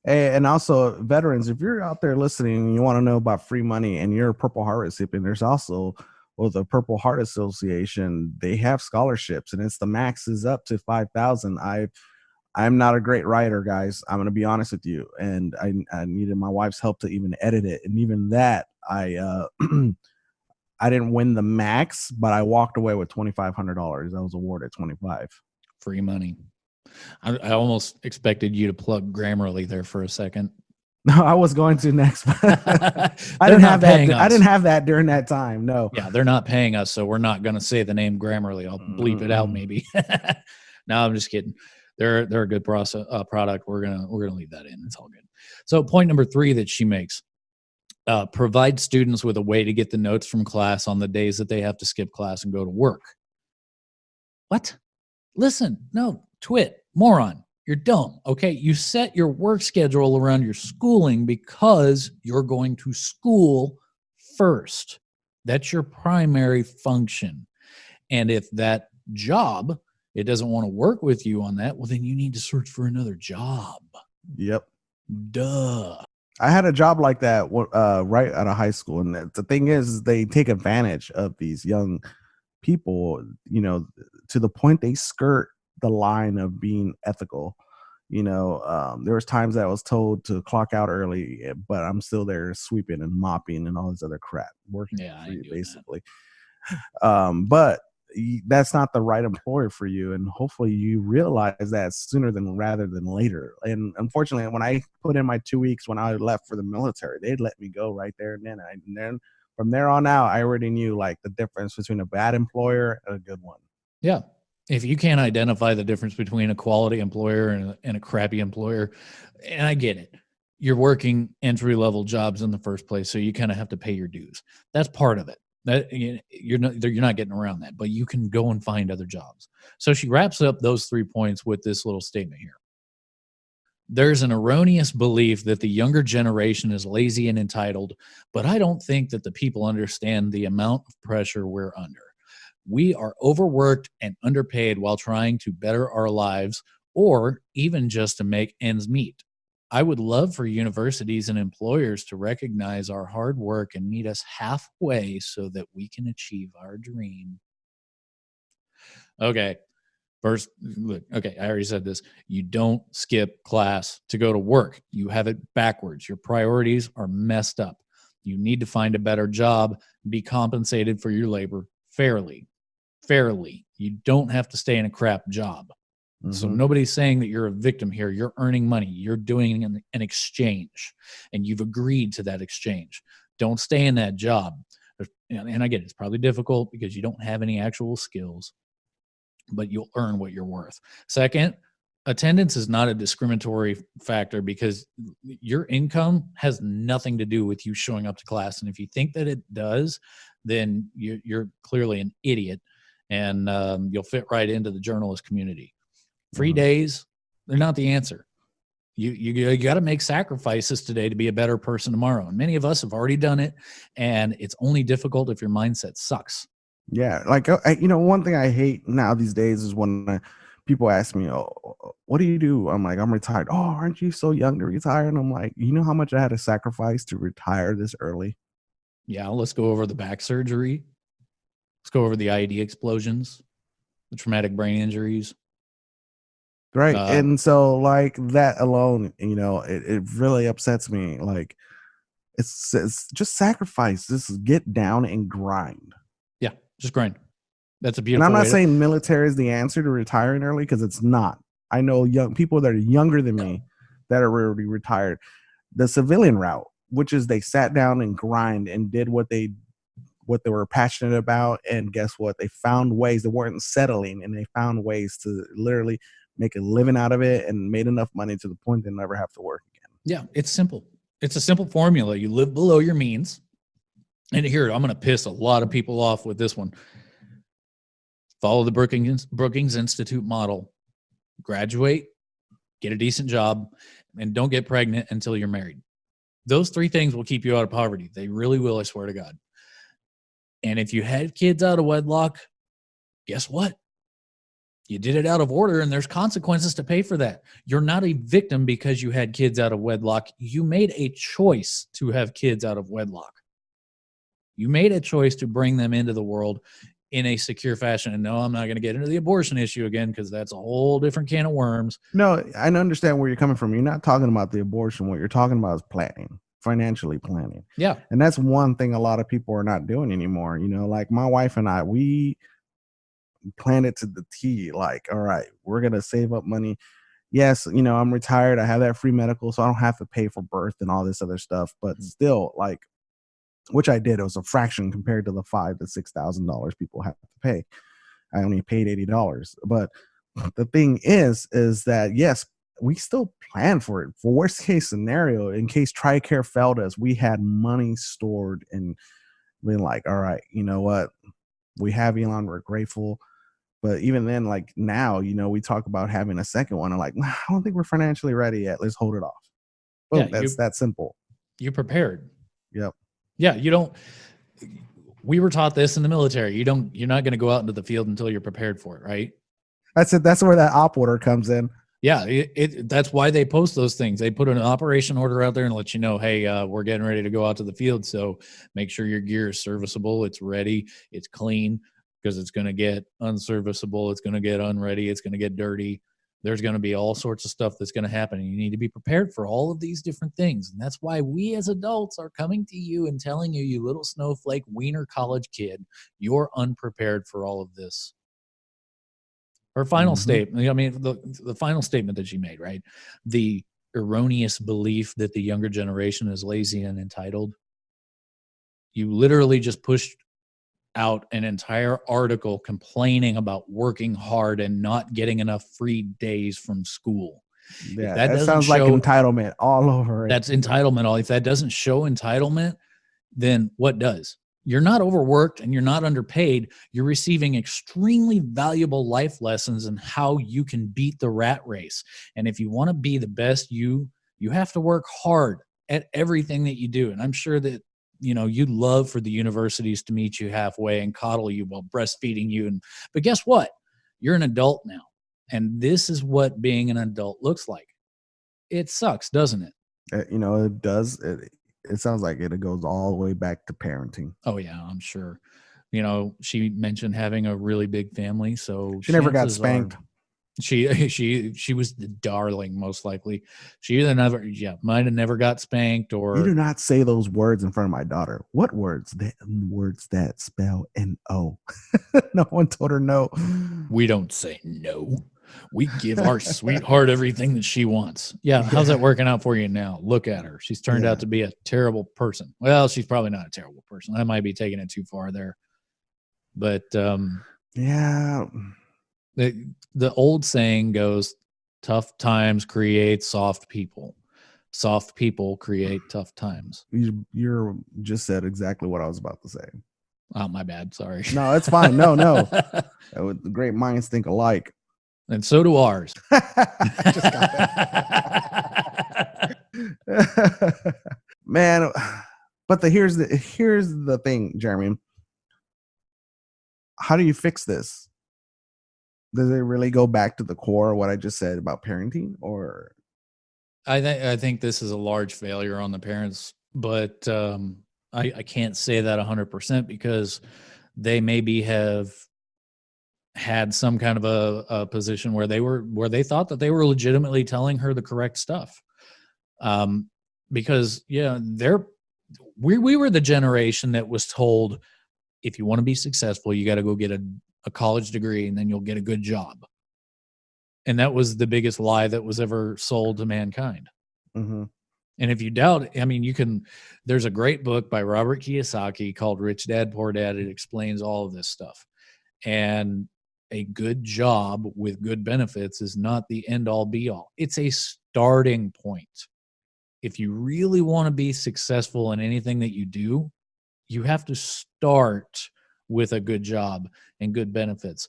And also, veterans, if you're out there listening and you want to know about free money and you're a Purple Heart recipient, there's also, the Purple Heart Association, they have scholarships, and it's the max is up to $5,000. I'm not a great writer, guys. I'm going to be honest with you. And I needed my wife's help to even edit it. And even that, I didn't win the max, but I walked away with $2,500. I was awarded $25,000. Free money. I almost expected you to plug Grammarly there for a second. No, I was going to next. I didn't have that. I didn't have that during that time. No. Yeah, they're not paying us, so we're not going to say the name Grammarly. I'll bleep it out maybe. No, I'm just kidding. They're a good product. We're gonna leave that in. It's all good. So point number 3 that she makes: provide students with a way to get the notes from class on the days that they have to skip class and go to work. What? Listen, no, twit, moron. You're dumb. Okay, you set your work schedule around your schooling because you're going to school first. That's your primary function. And if that job, it doesn't want to work with you on that, well, then you need to search for another job. Yep. Duh. I had a job like that right out of high school. And the thing is, they take advantage of these young people, you know, to the point they skirt the line of being ethical. You know, there was times that I was told to clock out early, but I'm still there sweeping and mopping and all this other crap, working for you, basically. But that's not the right employer for you, and hopefully you realize that sooner rather than later. And unfortunately, when I put in my 2 weeks when I left for the military, they'd let me go right there and then. And then from there on out, I already knew like the difference between a bad employer and a good one. Yeah. If you can't identify the difference between a quality employer and a crappy employer, and I get it, you're working entry-level jobs in the first place, so you kind of have to pay your dues. That's part of it. That you're not getting around that, but you can go and find other jobs. So she wraps up those 3 points with this little statement here. There's an erroneous belief that the younger generation is lazy and entitled, but I don't think that the people understand the amount of pressure we're under. We are overworked and underpaid while trying to better our lives or even just to make ends meet. I would love for universities and employers to recognize our hard work and meet us halfway so that we can achieve our dream. Okay. First, look, okay, I already said this. You don't skip class to go to work. You have it backwards. Your priorities are messed up. You need to find a better job, be compensated for your labor fairly. Fairly. You don't have to stay in a crap job. So nobody's saying that you're a victim here. You're earning money. You're doing an exchange, and you've agreed to that exchange. Don't stay in that job. And I get it, it's probably difficult because you don't have any actual skills, but you'll earn what you're worth. Second, attendance is not a discriminatory factor because your income has nothing to do with you showing up to class. And if you think that it does, then you're clearly an idiot, and you'll fit right into the journalist community. Free days, they're not the answer. You got to make sacrifices today to be a better person tomorrow. And many of us have already done it, and it's only difficult if your mindset sucks. Yeah, like one thing I hate now these days is when people ask me, "Oh, what do you do?" I'm like, "I'm retired." "Oh, aren't you so young to retire?" And I'm like, "You know how much I had to sacrifice to retire this early?" Yeah, let's go over the back surgery. Let's go over the IED explosions, the traumatic brain injuries. Right. And so like that alone, it really upsets me. Like it's just sacrifice. Just get down and grind. Yeah, just grind. That's a And beautiful I'm not way saying military is the answer to retiring early, because it's not. I know young people that are younger than me that are already retired. The civilian route, which is they sat down and grind and did what they were passionate about, and guess what? They found ways. They weren't settling, and they found ways to literally make a living out of it and made enough money to the point they never have to work again. Yeah, it's simple. It's a simple formula. You live below your means. And here, I'm going to piss a lot of people off with this one. Follow the Brookings Institute model. Graduate, get a decent job, and don't get pregnant until you're married. Those three things will keep you out of poverty. They really will, I swear to God. And if you had kids out of wedlock, guess what? You did it out of order, and there's consequences to pay for that. You're not a victim because you had kids out of wedlock. You made a choice to have kids out of wedlock. You made a choice to bring them into the world in a secure fashion. And no, I'm not going to get into the abortion issue again, because that's a whole different can of worms. No, I understand where you're coming from. You're not talking about the abortion. What you're talking about is planning, financially planning. Yeah. And that's one thing a lot of people are not doing anymore. Like my wife and I, we planned it to the T. Like, all right, we're going to save up money. Yes, I'm retired. I have that free medical, so I don't have to pay for birth and all this other stuff. But still, like, which I did, it was a fraction compared to the $5,000 to $6,000 people have to pay. I only paid $80. But the thing is that yes, we still plan for it. For worst case scenario, in case TRICARE failed us, we had money stored and been like, all right, you know what? We have Elon. We're grateful. But even then, like now, we talk about having a second one. I'm like, I don't think we're financially ready yet. Let's hold it off. Boom, yeah, that's that simple. You're prepared. Yep. Yeah, you don't. We were taught this in the military. You're not going to go out into the field until you're prepared for it, right? That's it. That's where that op order comes in. Yeah, that's why they post those things. They put an operation order out there and let you know, hey, we're getting ready to go out to the field. So make sure your gear is serviceable. It's ready. It's clean, because it's going to get unserviceable. It's going to get unready. It's going to get dirty. There's going to be all sorts of stuff that's going to happen. And you need to be prepared for all of these different things. And that's why we as adults are coming to you and telling you, you little snowflake wiener college kid, you're unprepared for all of this. Her final statement, I mean, the final statement that she made, right? The erroneous belief that the younger generation is lazy and entitled. You literally just pushed out an entire article complaining about working hard and not getting enough free days from school. Yeah, that sounds like entitlement all over it. That's entitlement. If that doesn't show entitlement, then what does? You're not overworked and you're not underpaid. You're receiving extremely valuable life lessons in how you can beat the rat race. And if you want to be the best, you have to work hard at everything that you do. And I'm sure that you'd love for the universities to meet you halfway and coddle you while breastfeeding you. But guess what? You're an adult now. And this is what being an adult looks like. it sucks, doesn't it? It does. It sounds like it goes all the way back to parenting. Oh yeah, I'm sure. She mentioned having a really big family, so She never got spanked. She was the darling, most likely. She either might have never got spanked, or you do not say those words in front of my daughter. What words? Words that spell N-O. No one told her no. We don't say no. We give our sweetheart everything that she wants. Yeah, how's that working out for you now? Look at her. She's turned out to be a terrible person. Well, she's probably not a terrible person. I might be taking it too far there. But yeah. The old saying goes, tough times create soft people. Soft people create tough times. You just said exactly what I was about to say. Oh, my bad. Sorry. No, it's fine. No. The great minds think alike. And so do ours. I just got that. Man, but here's the thing, Jeremy. How do you fix this? Does it really go back to the core of what I just said about parenting, or? I think this is a large failure on the parents, but I can't say that 100% because they maybe have had some kind of a position where they thought that they were legitimately telling her the correct stuff. Because we were the generation that was told, if you want to be successful, you got to go get a college degree and then you'll get a good job. And that was the biggest lie that was ever sold to mankind. Mm-hmm. And if you doubt, there's a great book by Robert Kiyosaki called Rich Dad, Poor Dad. It explains all of this stuff. And a good job with good benefits is not the end all be all. It's a starting point. If you really want to be successful in anything that you do, you have to start with a good job and good benefits.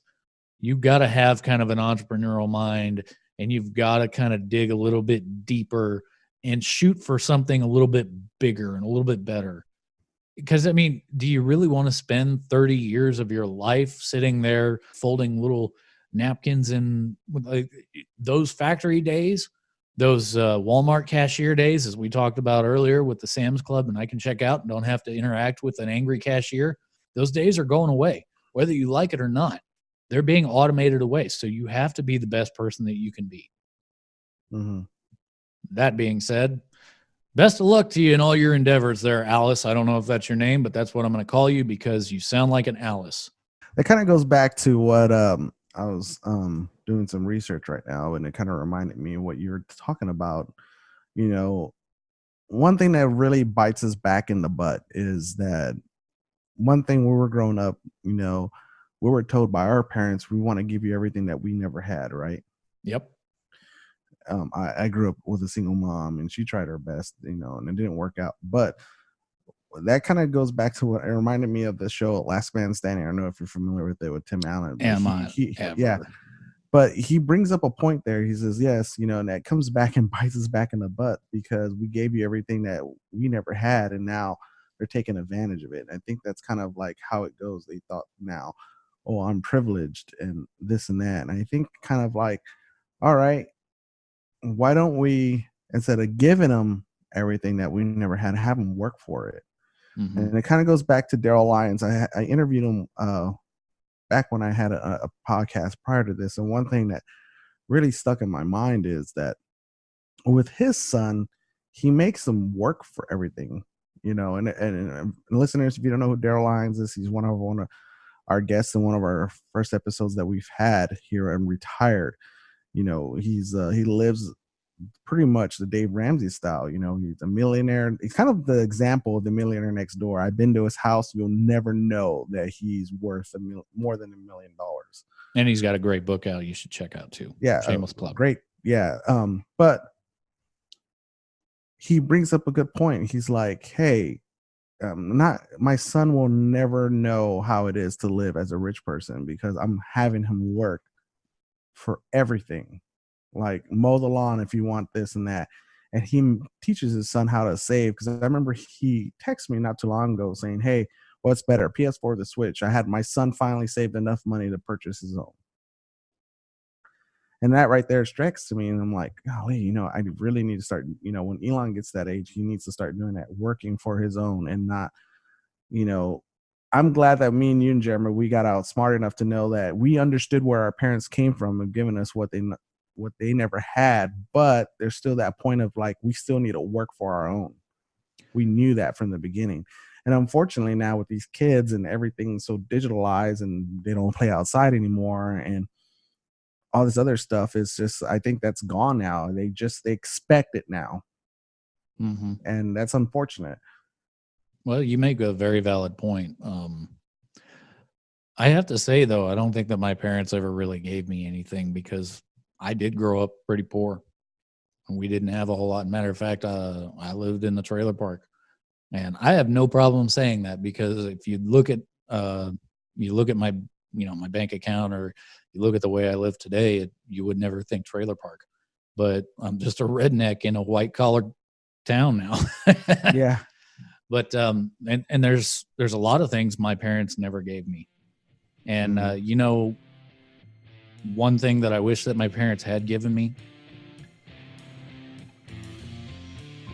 You've got to have kind of an entrepreneurial mind, and you've got to kind of dig a little bit deeper and shoot for something a little bit bigger and a little bit better. Because, do you really want to spend 30 years of your life sitting there folding little napkins in those factory days, those Walmart cashier days, as we talked about earlier with the Sam's Club, and I can check out and don't have to interact with an angry cashier? Those days are going away, whether you like it or not. They're being automated away. So you have to be the best person that you can be. Mm-hmm. That being said, best of luck to you in all your endeavors there, Alice. I don't know if that's your name, but that's what I'm going to call you because you sound like an Alice. That kind of goes back to what I was doing some research right now, and it kind of reminded me of what you're talking about. One thing that really bites us back in the butt is that one thing when we were growing up, we were told by our parents, we want to give you everything that we never had, right? Yep. I grew up with a single mom, and she tried her best, and it didn't work out. But that kind of goes back to what it reminded me of the show Last Man Standing. I don't know if you're familiar with it, with Tim Allen. Yeah. But he brings up a point there. He says, yes, and that comes back and bites us back in the butt because we gave you everything that we never had, and now they're taking advantage of it. And I think that's kind of like how it goes. They thought now, oh, I'm privileged and this and that. And I think kind of like, all right, why don't we, instead of giving them everything that we never had, have them work for it? Mm-hmm. And it kind of goes back to Daryl Lyons. I interviewed him back when I had a podcast prior to this. And one thing that really stuck in my mind is that with his son, he makes them work for everything, and listeners, if you don't know who Daryl Lyons is, he's one of our guests in one of our first episodes that we've had here on Retired. He lives pretty much the Dave Ramsey style. He's a millionaire. He's kind of the example of the millionaire next door. I've been to his house. You'll never know that he's worth more than $1 million. And he's got a great book out you should check out too. Yeah. Shameless plug. Great. Yeah. But he brings up a good point. He's like, hey, my son will never know how it is to live as a rich person because I'm having him work for everything. Like mow the lawn if you want this and that. And he teaches his son how to save. Because I remember he texted me not too long ago saying, hey, what's better, PS4 or the Switch? I had my son finally saved enough money to purchase his own. And that right there strikes to me. And I'm like, golly, you know, I really need to start, you know, when Elon gets that age, he needs to start doing that, working for his own and not, you know, I'm glad that me and you and Jeremy, we got out smart enough to know that we understood where our parents came from and giving us what they never had. But there's still that point of like, we still need to work for our own. We knew that from the beginning. And unfortunately now with these kids and everything so digitalized and they don't play outside anymore and all this other stuff is just, I think that's gone now. They expect it now. Mm-hmm. And that's unfortunate. Well, you make a very valid point. I have to say, though, I don't think that my parents ever really gave me anything because I did grow up pretty poor. We didn't have a whole lot. Matter of fact, I lived in the trailer park. And I have no problem saying that because if you look at my, you know, my bank account or you look at the way I live today, you would never think trailer park. But I'm just a redneck in a white collar town now. Yeah. But and there's a lot of things my parents never gave me. And you know, one thing that I wish that my parents had given me.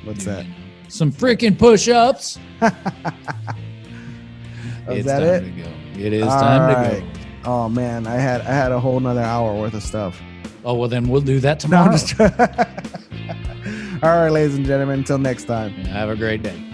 What's that? Some freaking push-ups. Is that it? To go. It is time to go. Oh man, I had a whole nother hour worth of stuff. Oh well, then we'll do that tomorrow. No, all right, ladies and gentlemen, until next time. Have a great day.